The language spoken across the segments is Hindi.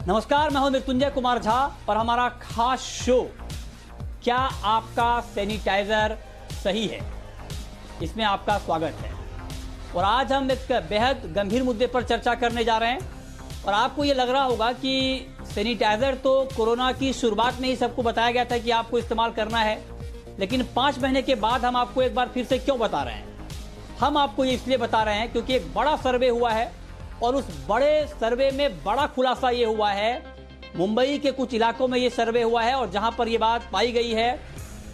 नमस्कार, मैं हूं मृत्युंजय कुमार झा और हमारा खास शो क्या आपका सैनिटाइजर सही है, इसमें आपका स्वागत है। और आज हम एक बेहद गंभीर मुद्दे पर चर्चा करने जा रहे हैं। और आपको ये लग रहा होगा कि सैनिटाइजर तो कोरोना की शुरुआत में ही सबको बताया गया था कि आपको इस्तेमाल करना है, लेकिन 5 महीने के बाद हम आपको एक बार फिर से क्यों बता रहे हैं? हम आपको ये इसलिए बता रहे हैं क्योंकि एक बड़ा सर्वे हुआ है और उस बड़े सर्वे में बड़ा खुलासा ये हुआ है। मुंबई के कुछ इलाकों में ये सर्वे हुआ है और जहां पर ये बात पाई गई है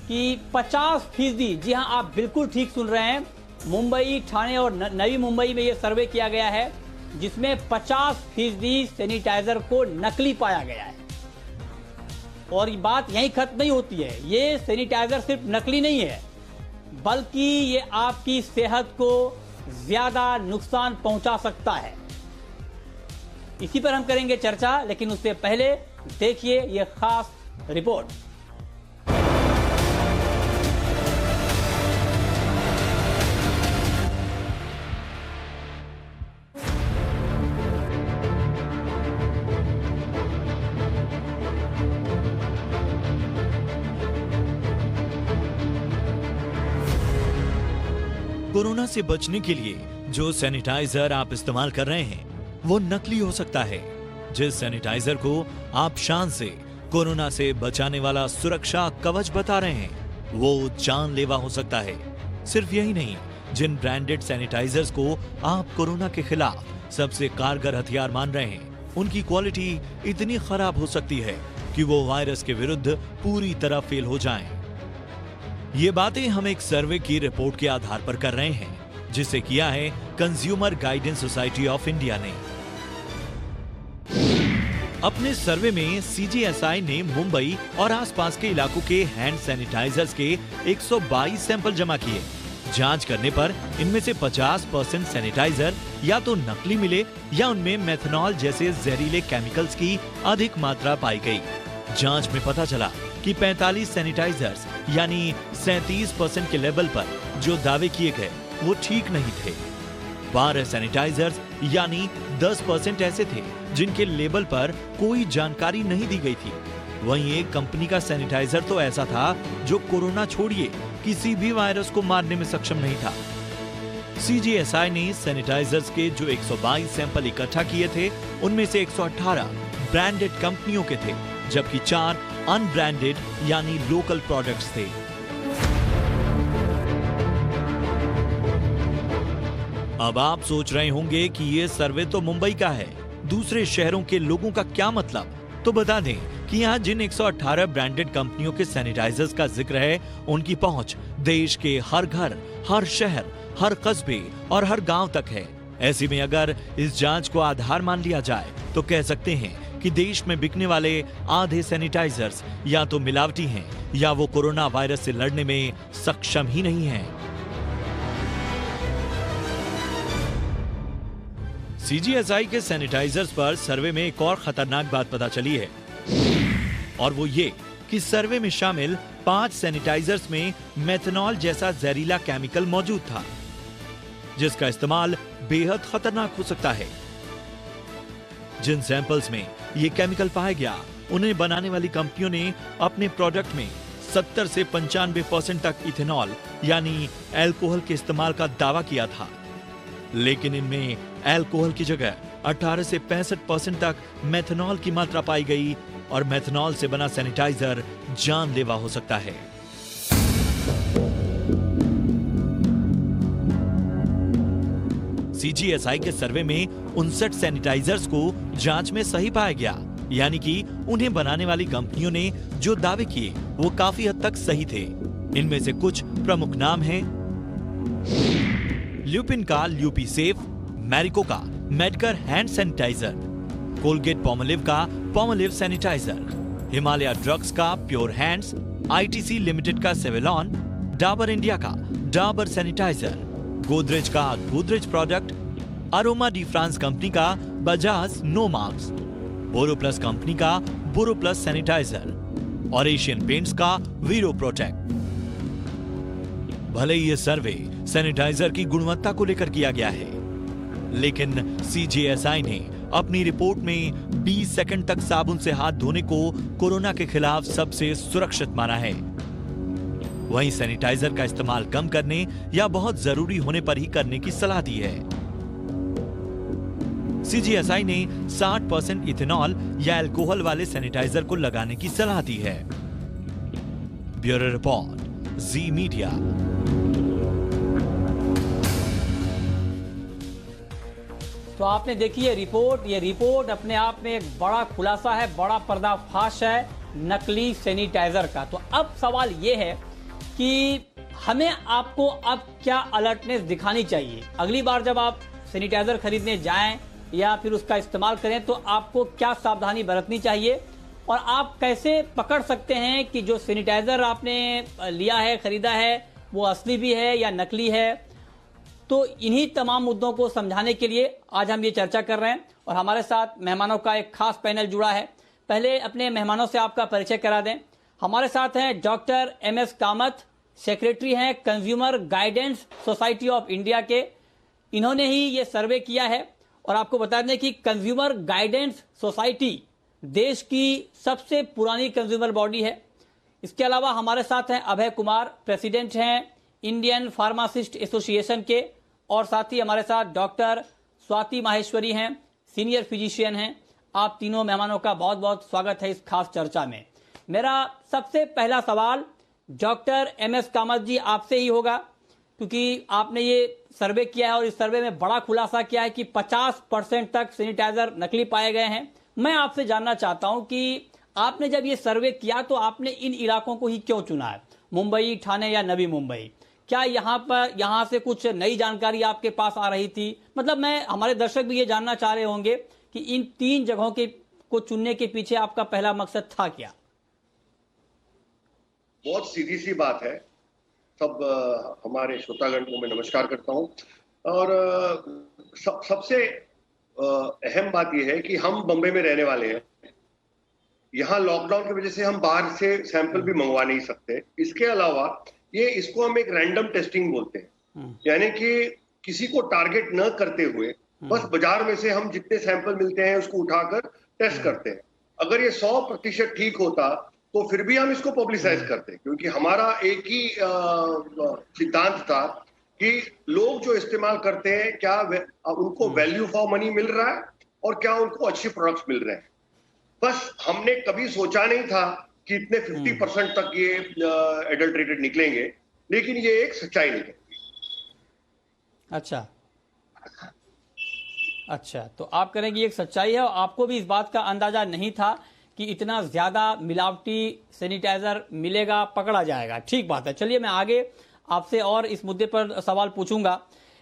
कि 50%, जी हां, आप बिल्कुल ठीक सुन रहे हैं, मुंबई, ठाणे और नवी मुंबई में ये सर्वे किया गया है जिसमें 50% सैनिटाइजर को नकली पाया गया है। और ये बात यहीं खत्म नहीं होती है। ये सैनिटाइजर सिर्फ नकली नहीं है, बल्कि ये आपकी सेहत को ज्यादा नुकसान पहुंचा सकता है। इसी पर हम करेंगे चर्चा, लेकिन उससे पहले देखिए ये खास रिपोर्ट। कोरोना से बचने के लिए जो सैनिटाइजर आप इस्तेमाल कर रहे हैं वो नकली हो सकता है। जिस सैनिटाइजर को आप शान से कोरोना से बचाने वाला सुरक्षा कवच बता रहे हैं वो जानलेवा हो सकता है। सिर्फ यही नहीं, जिन ब्रांडेड सैनिटाइजर्स को आप कोरोना के खिलाफ सबसे कारगर हथियार मान रहे हैं उनकी क्वालिटी इतनी खराब हो सकती है कि वो वायरस के विरुद्ध पूरी तरह फेल हो जाएं। ये बातें हम एक सर्वे की रिपोर्ट के आधार पर कर रहे हैं जिसे किया है consumer guidance society of India ने। अपने सर्वे में सीजीएसआई ने मुंबई और आसपास के इलाकों के हैंड सैनिटाइजर्स के 122 सैंपल जमा किए। जांच करने पर इनमें से 50% सैनिटाइजर या तो नकली मिले या उनमें मेथनॉल जैसे जहरीले केमिकल्स की अधिक मात्रा पाई गई। जांच में पता चला कि 45 सैनिटाइजर्स यानी 37% के लेवल पर जो दावे किए गए वो ठीक नहीं थे। 12 सैनिटाइजर्स यानी 10% ऐसे थे जिनके लेबल पर कोई जानकारी नहीं दी गई थी। वहीं एक कंपनी का सैनिटाइजर तो ऐसा था जो कोरोना छोड़िए किसी भी वायरस को मारने में सक्षम नहीं था। सीजीएसआई ने सैनिटाइजर्स के जो 122 सैंपल इकट्ठा किए थे उनमें से 118 ब्रांडेड कंपनियों के थे, जबकि 4 अनब्रांडेड यानी लोकल प्रोडक्ट्स थे। अब आप सोच रहे होंगे कि ये सर्वे तो मुंबई का है, दूसरे शहरों के लोगों का क्या मतलब? तो बता दें कि यहाँ जिन 118 ब्रांडेड कंपनियों के सैनिटाइजर्स का जिक्र है उनकी पहुंच देश के हर घर, हर शहर, हर कस्बे और हर गांव तक है। ऐसे में अगर इस जांच को आधार मान लिया जाए तो कह सकते हैं कि देश में बिकने वाले आधे सैनिटाइजर्स या तो मिलावटी हैं या वो कोरोना वायरस से लड़ने में सक्षम ही नहीं हैं। सीजीएसआई के सैनिटाइजर्स पर सर्वे में एक और खतरनाक बात पता चली है और वो ये कि सर्वे में शामिल 5 सैनिटाइजर्स में मेथनॉल जैसा जहरीला केमिकल मौजूद था जिसका इस्तेमाल बेहद खतरनाक हो सकता है। जिन सैंपल्स में ये केमिकल पाया गया उन्हें बनाने वाली कंपनियों ने अपने प्रोडक्ट में 70 से 95% तक इथेनॉल यानी अल्कोहल के इस्तेमाल का दावा किया था, लेकिन इनमें अल्कोहल की जगह 18 से 65% तक मेथनॉल की मात्रा पाई गई और मेथनॉल से बना सैनिटाइजर जानलेवा हो सकता है। सीजीएसआई के सर्वे में 59 सैनिटाइजर्स को जांच में सही पाया गया, यानी कि उन्हें बनाने वाली कंपनियों ने जो दावे किए वो काफी हद तक सही थे। इनमें से कुछ प्रमुख नाम हैं ल्यूपिन का ल्यूपी सेफ, मैरिको का Mediker hand sanitiser, Colgate Palmolive का पॉमोलिव सैनिटाइजर, हिमालय ड्रग्स का प्योर हैंड्स, आईटीसी लिमिटेड का सेवेलॉन, डाबर इंडिया का डाबर सैनिटाइजर, गोदरेज का Godrej product, aroma de France company का Bajaj no marks, Boroplus company का बोरोप्लस सैनिटाइजर और एशियन पेंट्स का वीरो प्रोटेक्ट। भले ही ये सर्वे सैनिटाइजर की गुणवत्ता को लेकर किया गया है, लेकिन सीजीएसआई ने अपनी रिपोर्ट में 20 सेकंड तक साबुन से हाथ धोने को कोरोना के खिलाफ सबसे सुरक्षित माना है। वहीं सैनिटाइजर का इस्तेमाल कम करने या बहुत जरूरी होने पर ही करने की सलाह दी है। CGSI ने 60% इथेनॉल या अल्कोहल वाले सैनिटाइजर को लगाने की सलाह दी है। ब्यूरो रिपोर्ट, जी मीडिया। तो आपने देखी ये रिपोर्ट अपने आप में एक बड़ा खुलासा है, बड़ा पर्दाफाश है नकली सैनिटाइजर का। तो अब सवाल ये है कि हमें आपको अब क्या अलर्टनेस दिखानी चाहिए अगली बार जब आप सैनिटाइजर खरीदने जाएं या फिर उसका इस्तेमाल करें, तो आपको क्या सावधानी बरतनी चाहिए और आप कैसे पकड़ सकते हैं कि जो सैनिटाइजर आपने लिया है, खरीदा है, वो असली भी है या नकली है। तो इन्हीं तमाम मुद्दों को समझाने के लिए आज हम ये चर्चा कर रहे हैं और हमारे साथ मेहमानों का एक खास पैनल जुड़ा है। पहले अपने मेहमानों से आपका परिचय करा दें। हमारे साथ हैं डॉक्टर MS कामत, सेक्रेटरी हैं consumer guidance society of India के। इन्होंने ही ये सर्वे किया है और आपको बता दें कि कंज्यूमर गाइडेंस सोसाइटी देश की सबसे पुरानी कंज्यूमर बॉडी है। इसके अलावा हमारे साथ हैं अभय कुमार, प्रेसिडेंट हैं इंडियन फार्मासिस्ट एसोसिएशन के, और साथ ही हमारे साथ डॉक्टर स्वाति माहेश्वरी हैं, सीनियर फिजिशियन हैं। आप तीनों मेहमानों का बहुत बहुत स्वागत है इस खास चर्चा में। मेरा सबसे पहला सवाल डॉक्टर MS कामत जी आपसे ही होगा, क्योंकि आपने ये सर्वे किया है और इस सर्वे में बड़ा खुलासा किया है कि 50% तक सैनिटाइजर नकली पाए गए हैं। मैं आपसे जानना चाहता हूं कि आपने जब ये सर्वे किया तो आपने इन इलाकों को ही क्यों चुना है, मुंबई, ठाणे या नवी मुंबई? क्या यहाँ से कुछ नई जानकारी आपके पास आ रही थी? मतलब हमारे दर्शक भी ये जानना चाह रहे होंगे कि इन 3 जगहों को चुनने के पीछे आपका पहला मकसद था क्या? बहुत सीधी सी बात है। सब हमारे श्रोतागण को मैं नमस्कार करता हूं और सबसे अहम बात यह है कि हम बम्बई में रहने वाले हैं। यहाँ लॉकडाउन की वजह से हम बाहर से सैंपल भी मंगवा नहीं सकते। इसके अलावा इसको हम एक रैंडम टेस्टिंग बोलते हैं, यानी कि किसी को टारगेट न करते हुए बस बाजार में से हम जितने सैंपल मिलते हैं उसको उठाकर टेस्ट करते हैं। अगर ये 100% ठीक होता तो फिर भी हम इसको पब्लिसाइज करते, क्योंकि हमारा एक ही सिद्धांत था कि लोग जो इस्तेमाल करते हैं क्या उनको वैल्यू फॉर मनी मिल रहा है और क्या उनको अच्छे प्रोडक्ट्स मिल रहे हैं। बस हमने कभी सोचा नहीं था कि इतने 50% तक ये एडल्ट्रेटेड निकलेंगे, लेकिन ये एक सच्चाई निकली। अच्छा, तो आप करें कि एक सच्चाई है और आपको भी इस बात का अंदाजा नहीं था कि इतना ज्यादा मिलावटी सैनिटाइजर मिलेगा, पकड़ा जाएगा। ठीक बात है। चलिए मैं आगे आपसे और इस मुद्दे पर सवाल पूछूंगा,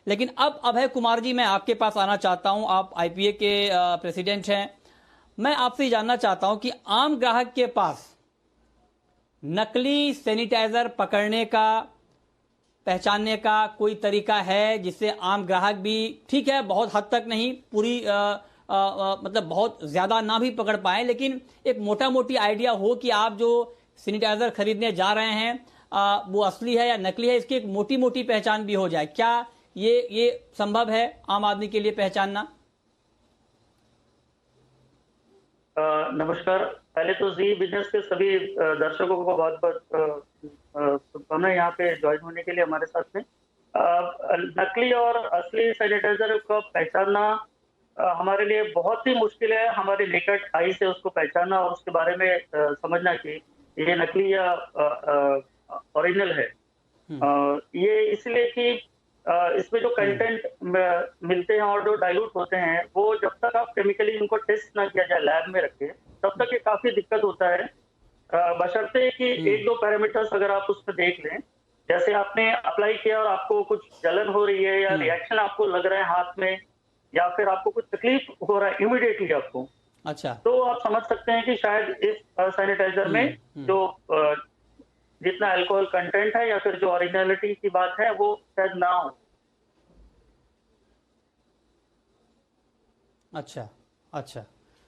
लेकिन अब अभय कुमार जी मैं आपके पास आना चाहता हूं। आप IPA के प्रेसिडेंट हैं। मैं आपसे जानना चाहता हूं कि आम ग्राहक के पास नकली सैनिटाइजर पकड़ने का, पहचानने का कोई तरीका है जिससे आम ग्राहक भी, ठीक है बहुत हद तक नहीं, पूरी मतलब बहुत ज्यादा ना भी पकड़ पाए, लेकिन एक मोटा मोटी आइडिया हो कि आप जो सैनिटाइजर खरीदने जा रहे हैं वो असली है या नकली है, इसकी एक मोटी मोटी पहचान भी हो जाए। क्या ये संभव है आम आदमी के लिए पहचानना? नमस्कार। पहले तो जी बिजनेस के सभी दर्शकों को बहुत बहुत शुभकामनाएं यहाँ पे ज्वाइन होने के लिए हमारे साथ में। नकली और असली सैनिटाइजर को पहचानना हमारे लिए बहुत ही मुश्किल है। हमारे निकट आई से उसको पहचानना और उसके बारे में समझना कि ये नकली या ओरिजिनल है। ये इसलिए कि इसमें जो कंटेंट मिलते हैं और जो डाइल्यूट होते हैं वो जब तक आप केमिकली इनको टेस्ट ना किया जाए, लैब में रखें, तब तक ये काफी दिक्कत होता है। बशर्ते कि 1-2 पैरामीटर्स अगर आप उसमें देख लें, जैसे आपने अप्लाई किया और आपको कुछ जलन हो रही है या रिएक्शन आपको लग रहा है हाथ में, या फिर आपको कुछ तकलीफ हो रहा है इमीडिएटली आपको, अच्छा, तो आप समझ सकते हैं कि शायद इस सैनिटाइजर में जो जितना अल्कोहल कंटेंट है या फिर जो ओरिजिनलिटी की बात है वो शायद ना हो। अच्छा।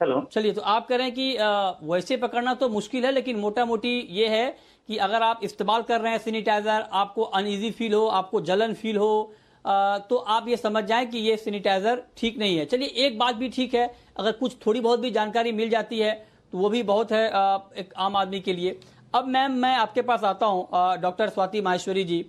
हेलो, चलिए, तो आप कह रहे हैं कि वैसे पकड़ना तो मुश्किल है, लेकिन मोटा मोटी ये है कि अगर आप इस्तेमाल कर रहे हैं सैनिटाइजर, आपको अनईजी फील हो, आपको जलन फील हो, तो आप ये समझ जाएं कि ये सैनिटाइजर ठीक नहीं है। चलिए, एक बात भी ठीक है, अगर कुछ थोड़ी बहुत भी जानकारी मिल जाती है तो वो भी बहुत है एक आम आदमी के लिए। अब मैम, मैं आपके पास आता हूँ, डॉक्टर स्वाति माहेश्वरी जी।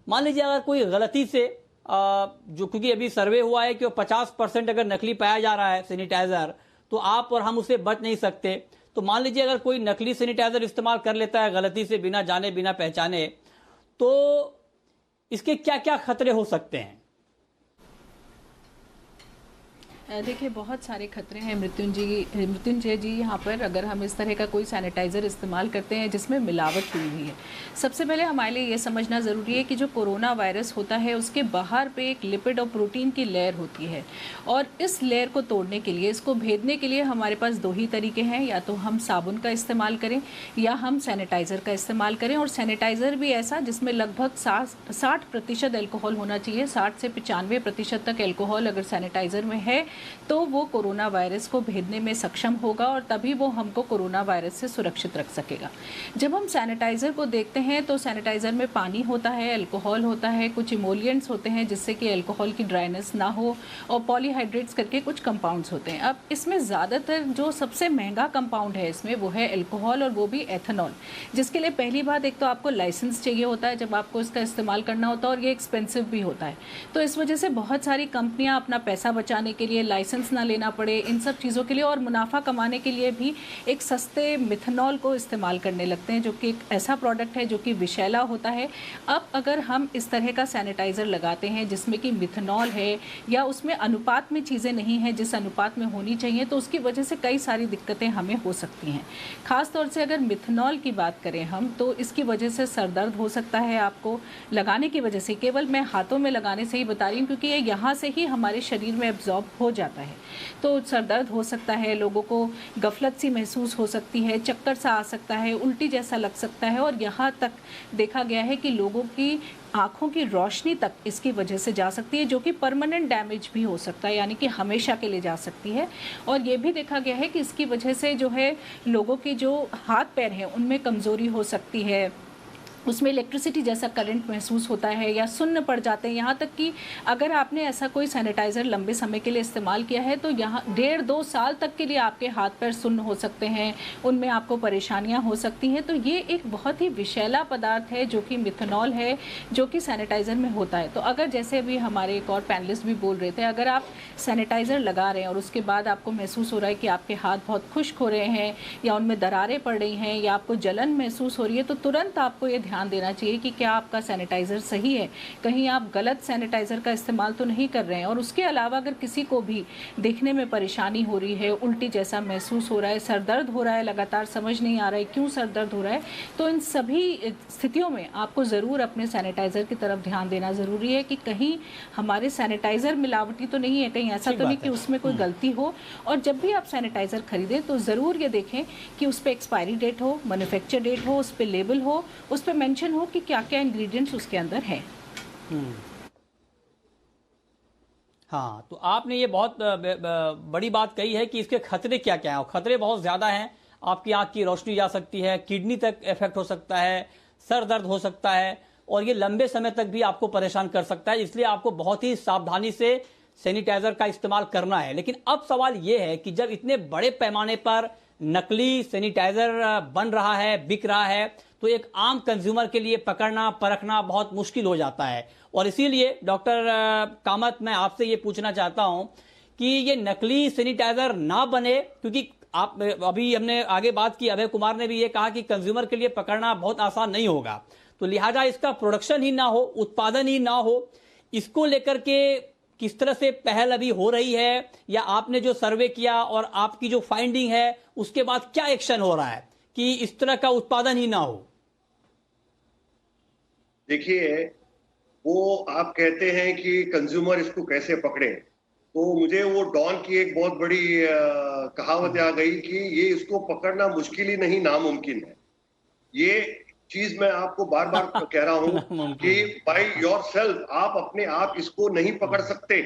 मान लीजिए अगर कोई गलती से जो, क्योंकि अभी सर्वे हुआ है कि 50% अगर नकली पाया जा रहा है सैनिटाइजर, तो आप और हम उससे बच नहीं सकते। तो मान लीजिए अगर कोई नकली सैनिटाइजर इस्तेमाल कर लेता है गलती से, बिना जाने बिना पहचाने, तो इसके क्या क्या खतरे हो सकते हैं? देखिए, बहुत सारे खतरे हैं मृत्युंजय जी। यहाँ पर अगर हम इस तरह का कोई सैनिटाइज़र इस्तेमाल करते हैं जिसमें मिलावट हुई हुई है, सबसे पहले हमारे लिए ये समझना ज़रूरी है कि जो कोरोना वायरस होता है उसके बाहर पे एक लिपिड और प्रोटीन की लेयर होती है, और इस लेयर को तोड़ने के लिए, इसको भेदने के लिए हमारे पास दो ही तरीके हैं। या तो हम साबुन का इस्तेमाल करें या हम सैनिटाइज़र का इस्तेमाल करें, और सैनिटाइज़र भी ऐसा जिसमें लगभग 60% एल्कोहल होना चाहिए। 60 से 95% तक एल्कोहल अगर सैनिटाइज़र में है तो वो कोरोना वायरस को भेदने में सक्षम होगा, और तभी वो हमको कोरोना वायरस से सुरक्षित रख सकेगा। जब हम सैनिटाइज़र को देखते हैं तो सैनिटाइज़र में पानी होता है, अल्कोहल होता है, कुछ इमोलिएंट्स होते हैं जिससे कि अल्कोहल की ड्राइनेस ना हो, और पॉलीहाइड्रेट्स करके कुछ कंपाउंड्स होते हैं। अब इसमें ज़्यादातर जो सबसे महंगा कंपाउंड है इसमें वो है अल्कोहल, और वो भी एथेनॉल, जिसके लिए पहली बात एक तो आपको लाइसेंस चाहिए होता है जब आपको इसका इस्तेमाल करना होता है, और ये एक्सपेंसिव भी होता है। तो इस वजह से बहुत सारी कंपनियां अपना पैसा बचाने के लिए, लाइसेंस ना लेना पड़े, इन सब चीज़ों के लिए और मुनाफा कमाने के लिए भी एक सस्ते मिथनॉल को इस्तेमाल करने लगते हैं, जो कि एक ऐसा प्रोडक्ट है जो कि विषैला होता है। अब अगर हम इस तरह का सैनिटाइज़र लगाते हैं जिसमें कि मिथनॉल है या उसमें अनुपात में चीज़ें नहीं हैं जिस अनुपात में होनी चाहिए, तो उसकी वजह से कई सारी दिक्कतें हमें हो सकती हैं। ख़ास तौर से अगर मिथनॉल की बात करें हम, तो इसकी वजह से सर दर्द हो सकता है आपको लगाने की वजह से। केवल मैं हाथों में लगाने से ही बता रही हूँ क्योंकि ये यहाँ से ही हमारे शरीर में एब्जॉर्ब हो जाता है। तो सर दर्द हो सकता है, लोगों को गफलत सी महसूस हो सकती है, चक्कर सा आ सकता है, उल्टी जैसा लग सकता है, और यहाँ तक देखा गया है कि लोगों की आँखों की रोशनी तक इसकी वजह से जा सकती है, जो कि परमानेंट डैमेज भी हो सकता है, यानी कि हमेशा के लिए जा सकती है। और ये भी देखा गया है कि इसकी वजह से जो है लोगों के जो हाथ पैर हैं उनमें कमज़ोरी हो सकती है, उसमें इलेक्ट्रिसिटी जैसा करंट महसूस होता है या सुन्न पड़ जाते हैं। यहाँ तक कि अगर आपने ऐसा कोई सैनिटाइज़र लंबे समय के लिए इस्तेमाल किया है तो यहाँ 1.5-2 साल तक के लिए आपके हाथ पैर सुन्न हो सकते हैं, उनमें आपको परेशानियाँ हो सकती हैं। तो ये एक बहुत ही विषैला पदार्थ है जो कि मिथनॉल है, जो कि सैनिटाइज़र में होता है। तो अगर जैसे अभी हमारे एक और पैनलिस्ट भी बोल रहे थे, अगर आप सैनिटाइज़र लगा रहे हैं और उसके बाद आपको महसूस हो रहा है कि आपके हाथ बहुत खुश्क हो रहे हैं या उनमें दरारें पड़ रही हैं या आपको जलन महसूस हो रही है, तो तुरंत आपको ये ध्यान देना चाहिए कि क्या आपका सैनिटाइज़र सही है, कहीं आप गलत सैनिटाइज़र का इस्तेमाल तो नहीं कर रहे हैं। और उसके अलावा अगर किसी को भी देखने में परेशानी हो रही है, उल्टी जैसा महसूस हो रहा है, सर दर्द हो रहा है, लगातार समझ नहीं आ रहा है क्यों सर दर्द हो रहा है, तो इन सभी स्थितियों में आपको ज़रूर अपने सैनिटाइज़र की तरफ ध्यान देना ज़रूरी है कि कहीं हमारे सैनिटाइज़र मिलावटी तो नहीं है, कहीं ऐसा तो नहीं कि उसमें कोई गलती हो। और जब भी आप सैनिटाइज़र खरीदें तो ज़रूर ये देखें कि उस पर एक्सपायरी डेट हो, मैन्युफैक्चर डेट हो, उस पर लेबल हो, उस पर मेंशन हो कि क्या क्या इंग्रेडिएंट्स उसके अंदर हैं। हाँ, तो आपने ये बहुत बड़ी बात कही है कि इसके खतरे क्या क्या हैं। खतरे बहुत ज़्यादा हैं, आपकी आँख की रोशनी जा सकती है, किडनी तक इफेक्ट हो सकता है, सर दर्द हो सकता है, और ये लंबे समय तक भी आपको परेशान कर सकता है। इसलिए आपको बहुत ही सावधानी से सैनिटाइजर का इस्तेमाल करना है। लेकिन अब सवाल ये है कि जब इतने बड़े पैमाने पर नकली सैनिटाइजर बन रहा है, बिक रहा है, तो एक आम कंज्यूमर के लिए पकड़ना परखना बहुत मुश्किल हो जाता है। और इसीलिए डॉक्टर कामत, मैं आपसे ये पूछना चाहता हूं कि ये नकली सैनिटाइजर ना बने, क्योंकि आप अभी हमने आगे बात की, अभय कुमार ने भी ये कहा कि कंज्यूमर के लिए पकड़ना बहुत आसान नहीं होगा, तो लिहाजा इसका प्रोडक्शन ही ना हो, उत्पादन ही ना हो। इसको लेकर के किस तरह से पहल अभी हो रही है, या आपने जो सर्वे किया और आपकी जो फाइंडिंग है उसके बाद क्या एक्शन हो रहा है कि इस तरह का उत्पादन ही ना हो? देखिए, वो आप कहते हैं कि कंज्यूमर इसको कैसे पकड़े, तो मुझे वो डॉन की एक बहुत बड़ी कहावत आ गई कि ये इसको पकड़ना मुश्किल ही नहीं, नामुमकिन है। ये चीज मैं आपको बार बार कह रहा हूं कि बाय योरसेल्फ आप अपने आप इसको नहीं पकड़ सकते,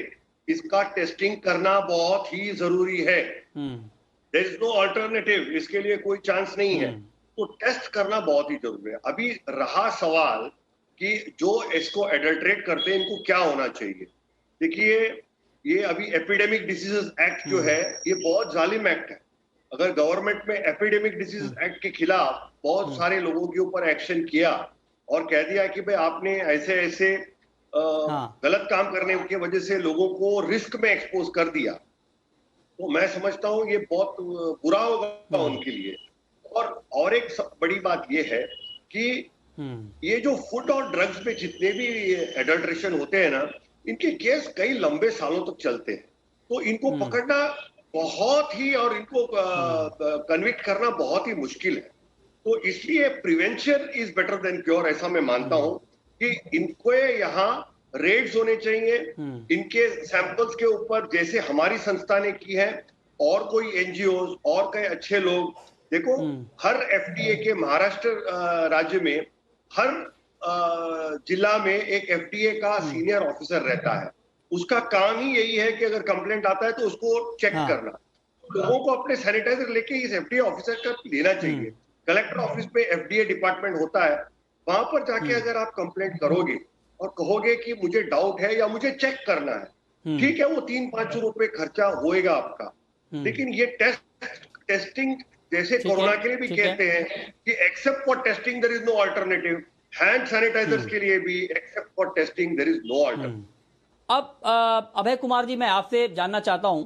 इसका टेस्टिंग करना बहुत ही जरूरी है। देयर इज नो अल्टरनेटिव, इसके लिए कोई चांस नहीं है। तो टेस्ट करना बहुत ही जरूरी है। अभी रहा सवाल कि जो इसको एडल्ट्रेट करते हैं इनको क्या होना चाहिए। देखिए, ये अभी एपिडेमिक डिसीजेस एक्ट जो है ये बहुत जालिम एक्ट है। अगर गवर्नमेंट में एपिडेमिक डिसीजेस एक्ट के खिलाफ बहुत सारे लोगों के ऊपर एक्शन किया और कह दिया कि भाई आपने ऐसे ऐसे गलत काम करने की वजह से लोगों को रिस्क में एक्सपोज कर दिया, तो मैं समझता हूं ये बहुत बुरा होगा उनके लिए। और एक बड़ी बात ये है कि ये जो फूड और ड्रग्स में जितने भी एडल्ट्रेशन होते हैं ना, इनके केस कई लंबे सालों तक चलते हैं, तो इनको पकड़ना बहुत ही और इनको कन्विक्ट करना बहुत ही मुश्किल है। तो इसलिए prevention is better than cure, ऐसा मैं मानता हूं कि इनको यहाँ रेड्स होने चाहिए इनके सैंपल्स के ऊपर, जैसे हमारी संस्था ने की है और कोई एनजीओ और कई अच्छे लोग। देखो, हर एफडीए के महाराष्ट्र राज्य में हर जिला में एक एफडीए का सीनियर ऑफिसर रहता है। उसका काम ही यही है कि अगर कंप्लेंट आता है तो उसको चेक करना। लोगों को अपने सैनिटाइजर लेके इस एफडीए ऑफिसर का लेना चाहिए। कलेक्टर ऑफिस पे एफडीए डिपार्टमेंट होता है, वहां पर जाके अगर आप कंप्लेंट करोगे और कहोगे कि मुझे डाउट है या मुझे चेक करना है, ठीक है, वो 3-5 रुपए खर्चा होएगा आपका, लेकिन ये टेस्टिंग जैसे कोरोना के लिए भी कहते हैं कि except for testing there is no alternative, hand sanitisers के लिए भी except for testing there is no alternative. अब अभय कुमार जी, मैं आपसे जानना चाहता हूं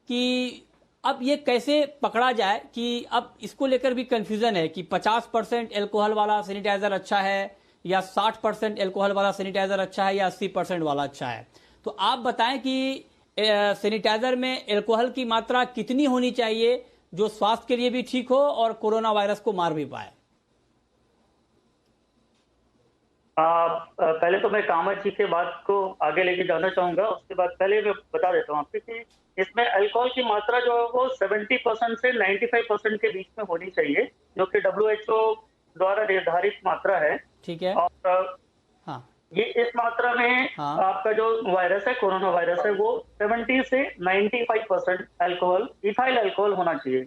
कि अब ये कैसे पकड़ा जाए कि अब इसको लेकर भी कंफ्यूजन है कि 50% एल्कोहल वाला सैनिटाइजर अच्छा है या 60% एल्कोहल वाला सैनिटाइजर अच्छा है या 80% वाला अच्छा है। तो आप बताएं कि सैनिटाइजर में एल्कोहल की मात्रा कितनी होनी चाहिए जो स्वास्थ्य के लिए भी ठीक हो और कोरोना वायरस को मार भी पाए। पहले तो मैं कामत जी के बात को आगे लेके जाना चाहूंगा, उसके बाद पहले मैं बता देता हूँ आपको कि इसमें अल्कोहल की मात्रा जो है वो 70% से 95% के बीच में होनी चाहिए, जो कि WHO द्वारा निर्धारित मात्रा है। ठीक है। और ये इस मात्रा में आपका जो वायरस है, कोरोना वायरस है, वो 70 से 95% अल्कोहल, इथाइल अल्कोहल होना चाहिए।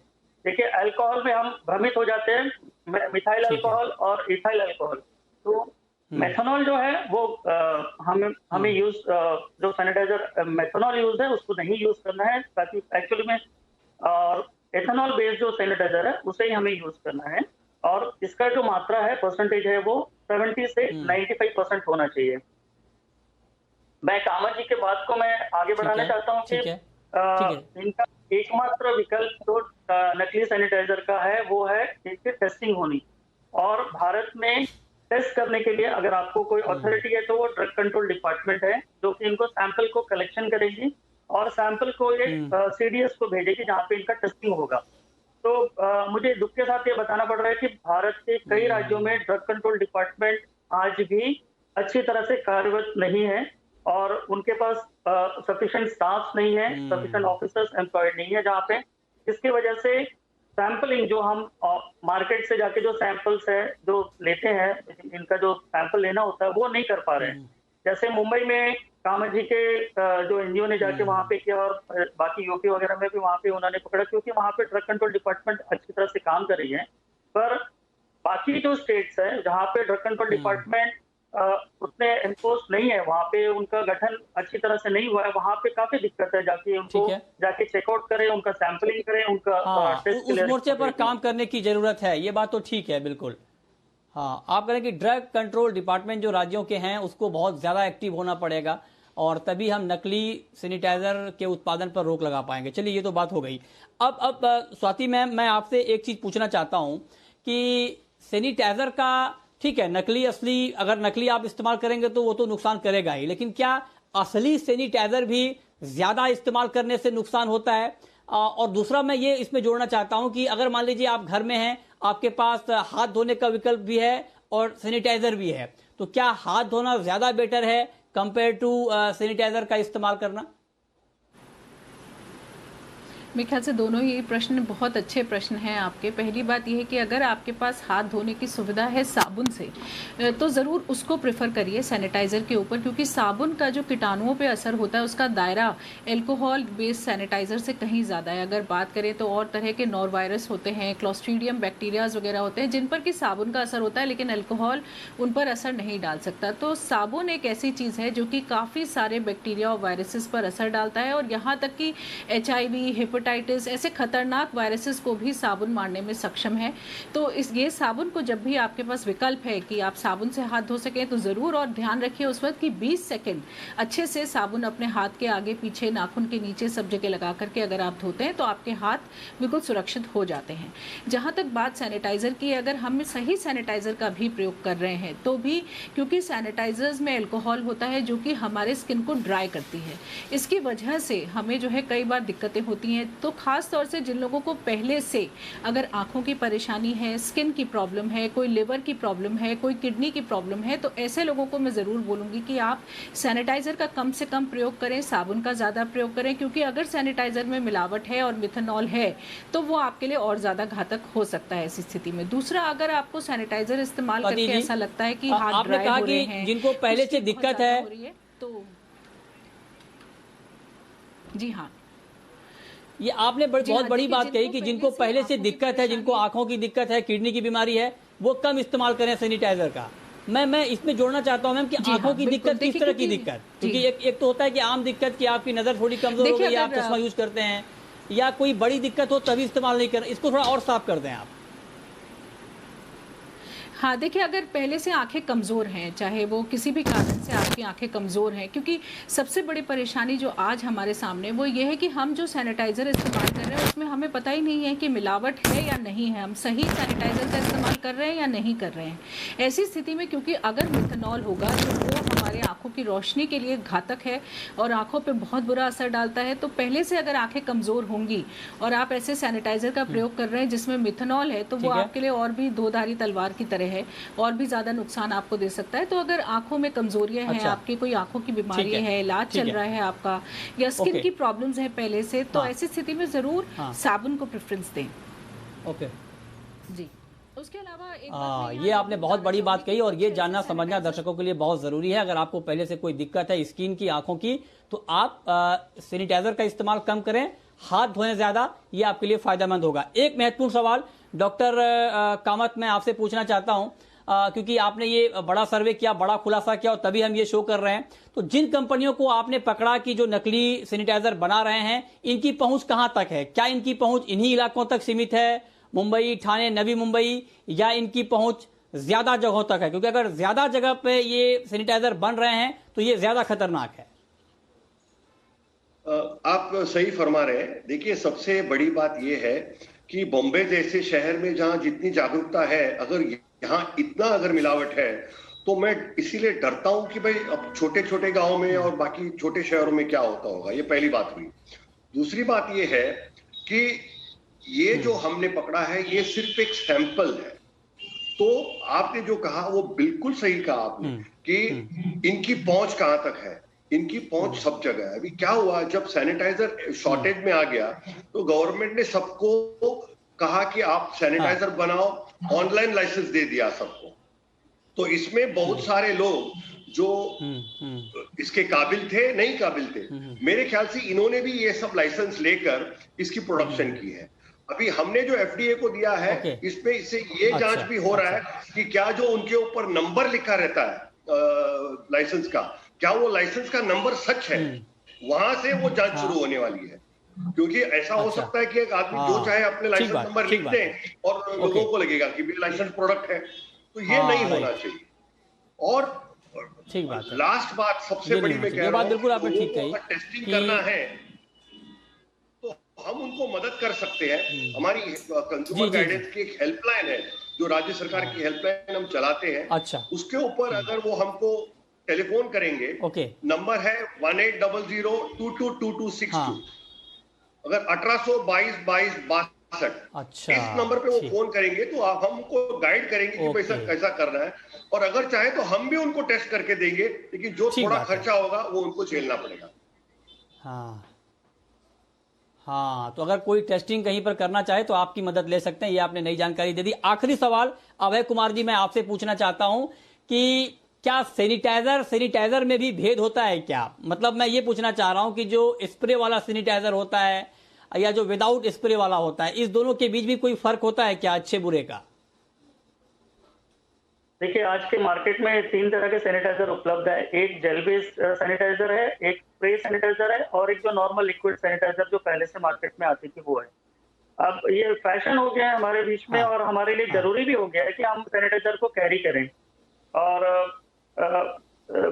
देखिए, अल्कोहल में हम भ्रमित हो जाते हैं, मिथाइल अल्कोहल और इथाइल अल्कोहल। तो मेथनॉल जो है वो हमें यूज, जो सैनिटाइजर मेथनॉल यूज है उसको नहीं यूज करना है, ताकि एक्चुअली में और एथेनॉल बेस्ड जो सैनिटाइजर है उसे ही हमें यूज करना है। और इसका जो मात्रा है, परसेंटेज है, वो 70 से 95% होना चाहिए। मैं कामत जी के बात को मैं आगे बढ़ाना चाहता हूँ कि इनका एकमात्र विकल्प जो नकली सैनिटाइजर का है वो है इसकी टेस्टिंग होनी। और भारत में टेस्ट करने के लिए अगर आपको कोई अथॉरिटी है तो वो ड्रग कंट्रोल डिपार्टमेंट है, जो कि इनको सैंपल को कलेक्शन करेगी और सैंपल को ये सीडीएस को भेजेगी जहाँ पे इनका टेस्टिंग होगा। तो मुझे दुख के साथ ये बताना पड़ रहा है कि भारत के कई राज्यों में ड्रग कंट्रोल डिपार्टमेंट आज भी अच्छी तरह से कार्यरत नहीं है और उनके पास सफिशिएंट स्टाफ नहीं है, सफिशिएंट ऑफिसर्स एम्प्लॉयड नहीं है जहाँ पे, जिसकी वजह से सैंपलिंग जो हम मार्केट से जाके जो सैंपल्स है जो लेते हैं, इनका जो सैंपल लेना होता है वो नहीं कर पा रहे हैं। जैसे मुंबई में कामत जी के जो एनजीओ ने जाके वहां पे किया और बाकी यूपी वगैरह में भी वहां पे उन्होंने पकड़ा, क्योंकि वहां पे ड्रग कंट्रोल डिपार्टमेंट अच्छी तरह से काम कर रही है। पर बाकी जो स्टेट्स है जहाँ पे ड्रग कंट्रोल डिपार्टमेंट उतने एनफोर्स नहीं है, वहाँ पे उनका गठन अच्छी तरह से नहीं हुआ है, वहाँ पे काफी दिक्कत है। जाके उनको जाके चेकआउट करें, उनका सैंपलिंग करें, उनका टेस्ट उस मोर्चे पर काम करने की जरूरत है, ये बात तो ठीक है, बिल्कुल। हाँ, आप कह रहे हैं कि ड्रग कंट्रोल डिपार्टमेंट जो राज्यों के हैं उसको बहुत ज्यादा एक्टिव होना पड़ेगा और तभी हम नकली सैनिटाइजर के उत्पादन पर रोक लगा पाएंगे। चलिए, ये तो बात हो गई। अब स्वाति मैम, मैं आपसे एक चीज पूछना चाहता हूं कि सैनिटाइजर का, ठीक है, नकली असली, अगर नकली आप इस्तेमाल करेंगे तो वो तो नुकसान करेगा ही, लेकिन क्या असली सैनिटाइजर भी ज्यादा इस्तेमाल करने से नुकसान होता है? और दूसरा मैं ये इसमें जोड़ना चाहता हूं कि अगर मान लीजिए आप घर में हैं, आपके पास हाथ धोने का विकल्प भी है और सैनिटाइजर भी है, तो क्या हाथ धोना ज्यादा बेटर है कंपेयर टू सैनिटाइजर का इस्तेमाल करना? मेरे ख्याल से दोनों ही प्रश्न बहुत अच्छे प्रश्न हैं आपके। पहली बात यह है कि अगर आपके पास हाथ धोने की सुविधा है साबुन से तो ज़रूर उसको प्रेफर करिए सैनिटाइज़र के ऊपर, क्योंकि साबुन का जो कीटाणुओं पे असर होता है उसका दायरा एल्कोहल बेस्ड सैनिटाइज़र से कहीं ज़्यादा है। अगर बात करें तो और तरह के नॉरवायरस होते हैं, क्लोस्ट्रीडियम बैक्टीरियाज वगैरह होते हैं जिन पर कि साबुन का असर होता है लेकिन अल्कोहल उन पर असर नहीं डाल सकता। तो साबुन एक ऐसी चीज़ है जो कि काफ़ी सारे बैक्टीरिया और वायरसेस पर असर डालता है, और यहाँ तक कि HIV, हेपेटाइटिस ऐसे खतरनाक वायरसेस को भी साबुन मारने में सक्षम है। तो ये साबुन को जब भी आपके पास विकल्प है कि आप साबुन से हाथ धो सकें तो ज़रूर, और ध्यान रखिए उस वक्त कि 20 सेकंड अच्छे से साबुन अपने हाथ के आगे पीछे नाखून के नीचे सब जगह लगा करके अगर आप धोते हैं तो आपके हाथ बिल्कुल सुरक्षित हो जाते हैं। जहाँ तक बात सैनिटाइज़र की, अगर हम सही सैनिटाइज़र का भी प्रयोग कर रहे हैं तो भी, क्योंकि सैनिटाइजर्स में अल्कोहल होता है जो कि हमारे स्किन को ड्राई करती है, इसकी वजह से हमें जो है कई बार दिक्कतें होती हैं। तो ख़ास तौर से जिन लोगों को पहले से अगर आँखों की परेशानी है, स्किन की प्रॉब्लम है, कोई लिवर की प्रॉब्लम है, कोई किडनी की प्रॉब्लम है, तो ऐसे लोगों को मैं ज़रूर बोलूँगी कि आप सैनिटाइज़र का कम से कम प्रयोग करें, साबुन का ज़्यादा प्रयोग करें, क्योंकि अगर सैनिटाइज़र में मिलावट है और मिथेनॉल है तो वो आपके लिए और ज़्यादा घातक हो सकता है ऐसी स्थिति में। दूसरा, अगर आपको सैनिटाइज़र इस्तेमाल करके ऐसा लगता है कि हाथ आपने ड्राई कहा हो रहे कि हैं, जिनको पहले से दिक्कत है, तो जी हाँ, ये आपने बहुत बड़ी बात कही कि जिनको पहले से दिक्कत है, जिनको आंखों की दिक्कत है, किडनी की बीमारी है, वो कम इस्तेमाल करें सैनिटाइजर का। मैं इसमें जोड़ना चाहता हूं मैम कि आंखों की दिक्कत किस तरह की दिक्कत, क्योंकि एक तो होता है कि आम दिक्कत कि आपकी नजर थोड़ी कमजोर हो गई, आप चश्मा यूज करते हैं, या कोई बड़ी दिक्कत हो तभी इस्तेमाल नहीं कर, इसको थोड़ा और साफ कर दें आप। हाँ, देखिए, अगर पहले से आंखें कमज़ोर हैं, चाहे वो किसी भी कारण से आपकी आंखें कमज़ोर हैं, क्योंकि सबसे बड़ी परेशानी जो आज हमारे सामने वो ये है कि हम जो सैनिटाइज़र इस्तेमाल कर रहे हैं उसमें हमें पता ही नहीं है कि मिलावट है या नहीं है, हम सही सैनिटाइज़र का इस्तेमाल कर रहे हैं या नहीं कर रहे हैं। ऐसी स्थिति में क्योंकि अगर मिथेनॉल होगा तो वो हमारे आँखों की रोशनी के लिए घातक है और आँखों पर बहुत बुरा असर डालता है। तो पहले से अगर आँखें कमज़ोर होंगी और आप ऐसे सैनिटाइज़र का प्रयोग कर रहे हैं जिसमें मिथेनॉल है, तो वो आपके लिए और भी दोधारी तलवार की तरह है और भी ज्यादा नुकसान आपको दे सकता है। तो अगर आंखों में कमजोरियां हैं, आपकी कोई आंखों की बीमारी है, इलाज चल रहा है आपका, या स्किन की प्रॉब्लम्स है पहले से, तो ऐसी स्थिति में जरूर साबुन को प्रेफरेंस दें। ओके जी। उसके अलावा एक ये आपने बहुत बड़ी बात कही और ये जानना समझना दर्शकों के लिए बहुत जरूरी है। अगर आपको पहले से कोई दिक्कत है स्किन की, आंखों की, तो आप सैनिटाइजर का इस्तेमाल कम करें, हाथ धोएं ज्यादा, ये आपके लिए फायदेमंद होगा। एक महत्वपूर्ण सवाल डॉक्टर कामत मैं आपसे पूछना चाहता हूं, क्योंकि आपने ये बड़ा सर्वे किया, बड़ा खुलासा किया और तभी हम ये शो कर रहे हैं, तो जिन कंपनियों को आपने पकड़ा कि जो नकली सैनिटाइजर बना रहे हैं, इनकी पहुंच कहां तक है? क्या इनकी पहुंच इन्हीं इलाकों तक सीमित है, मुंबई, ठाणे, नवी मुंबई, या इनकी पहुंच ज्यादा जगहों तक है? क्योंकि अगर ज्यादा जगह पे ये सैनिटाइजर बन रहे हैं तो ये ज्यादा खतरनाक है। आप सही फरमा रहे हैं। देखिए, सबसे बड़ी बात यह है कि बॉम्बे जैसे शहर में जहां जितनी जागरूकता है, अगर यहाँ इतना अगर मिलावट है, तो मैं इसीलिए डरता हूं कि भाई अब छोटे छोटे गांव में और बाकी छोटे शहरों में क्या होता होगा। ये पहली बात हुई। दूसरी बात ये है कि ये जो हमने पकड़ा है ये सिर्फ एक सैंपल है। तो आपने जो कहा वो बिल्कुल सही कहा आपने कि इनकी पहुंच कहां तक है। इनकी पहुंच सब जगह है। अभी क्या हुआ, जब सैनिटाइजर शॉर्टेज में आ गया तो गवर्नमेंट ने सबको कहा कि आप सैनिटाइजर बनाओ, ऑनलाइन लाइसेंस दे दिया सबको। तो इसमें बहुत सारे लोग जो इसके काबिल थे, नहीं काबिल थे, मेरे ख्याल से इन्होंने भी ये सब लाइसेंस लेकर इसकी प्रोडक्शन की है। अभी हमने जो FDA को दिया है, इसमें इससे ये जांच भी हो रहा है कि क्या जो उनके ऊपर नंबर लिखा रहता है लाइसेंस का, क्या वो लाइसेंस का नंबर सच है। वहां से वो जांच शुरू होने वाली है। क्योंकि ऐसा हो सकता है कि एक आदमी जो चाहे अपने लाइसेंस नंबर लिख दे और लोगों को लगेगा कि लाइसेंस प्रोडक्ट है, तो ये नहीं होना चाहिए। और ठीक बात है। लास्ट बात सबसे बड़ी मैं कह रहा हूं, बिल्कुल आपने ठीक कही, टेस्टिंग करना है तो हम उनको मदद कर सकते हैं। हमारी कंज्यूमर गाइडेंस की एक हेल्पलाइन है जो राज्य सरकार की हेल्पलाइन हम चलाते हैं। अच्छा, उसके ऊपर अगर वो हमको टेलीफोन करेंगे, नंबर है 1800222262। अगर 1822-2262, अच्छा, इस नंबर पे वो फोन करेंगे तो आप हमको गाइड करेंगे कि पैसा कैसा करना है। और अगर चाहे तो हम भी उनको टेस्ट करके देंगे, लेकिन जो थोड़ा खर्चा होगा वो उनको झेलना पड़ेगा। हाँ, तो अगर कोई टेस्टिंग कहीं पर करना चाहे तो आपकी मदद ले सकते हैं, ये आपने नई जानकारी दे दी। आखिरी सवाल अभय कुमार जी मैं आपसे पूछना चाहता हूं कि क्या सैनिटाइजर में भी भेद होता है क्या? मतलब मैं ये पूछना चाह रहा हूं कि जो स्प्रे वाला सैनिटाइजर होता है या जो विदाउट स्प्रे वाला होता है, इस दोनों के बीच भी कोई फर्क होता है क्या, अच्छे बुरे का? देखिए, आज के मार्केट में 3 तरह के सैनिटाइजर उपलब्ध है। एक जेल बेस्ड सैनिटाइजर है, एक स्प्रे सैनिटाइजर है और एक जो नॉर्मल लिक्विड सैनिटाइजर जो पहले से मार्केट में आती थी वो है। अब ये फैशन हो गया है हमारे बीच में और हमारे लिए जरूरी भी हो गया है कि हम सैनिटाइजर को कैरी करें। और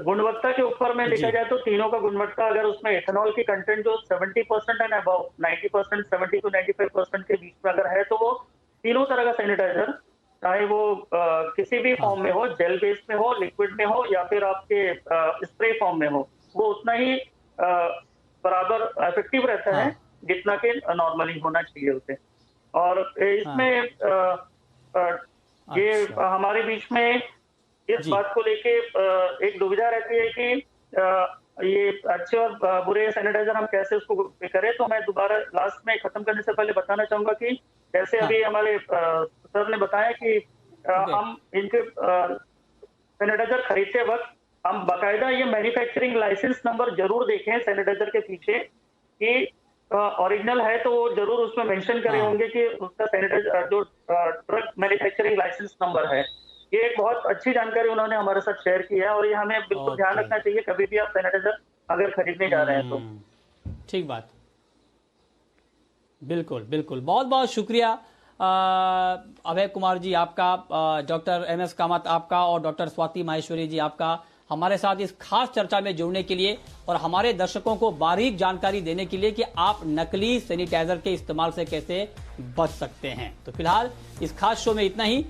गुणवत्ता के ऊपर में देखा जाए तो तीनों का गुणवत्ता, अगर उसमें एथेनॉल की कंटेंट जो 70% एंड अबव 90%, 70 to 95% के बीच में अगर है, तो वो तीनों तरह का सैनिटाइजर, चाहे वो किसी भी फॉर्म में हो, जेल बेस्ड में हो, लिक्विड में हो या फिर आपके स्प्रे फॉर्म में हो, वो उतना ही बराबर इफेक्टिव रहता है जितना कि नॉर्मली होना चाहिए उसे। और इसमें ये हमारे बीच में इस बात को लेके एक दुविधा रहती है कि ये अच्छे और बुरे सैनिटाइजर हम कैसे उसको करें। तो मैं दोबारा लास्ट में खत्म करने से पहले बताना चाहूंगा कि जैसे अभी हमारे सर ने बताया कि हम इनके सैनिटाइजर खरीदते वक्त हम बाकायदा ये मैन्युफैक्चरिंग लाइसेंस नंबर जरूर देखें सैनिटाइजर के पीछे कि ओरिजिनल है तो वो जरूर उसमें मेंशन करे होंगे कि उसका सैनिटाइजर जो ड्रग मैन्युफैक्चरिंग लाइसेंस नंबर है। ये एक बहुत अच्छी जानकारी उन्होंने हमारे साथ शेयर की है और ये हमें बिल्कुल ध्यान रखना चाहिए कभी भी आप सैनिटाइजर अगर खरीदने जा रहे हैं तो। ठीक बात, बिल्कुल बिल्कुल। बहुत बहुत शुक्रिया अभय कुमार जी आपका, डॉक्टर MS कामत आपका और डॉक्टर स्वाति माहेश्वरी जी आपका हमारे साथ इस खास चर्चा में जुड़ने के लिए और हमारे दर्शकों को बारीक जानकारी देने के लिए कि आप नकली सैनिटाइजर के इस्तेमाल से कैसे बच सकते हैं। तो फिलहाल इस खास शो में इतना ही।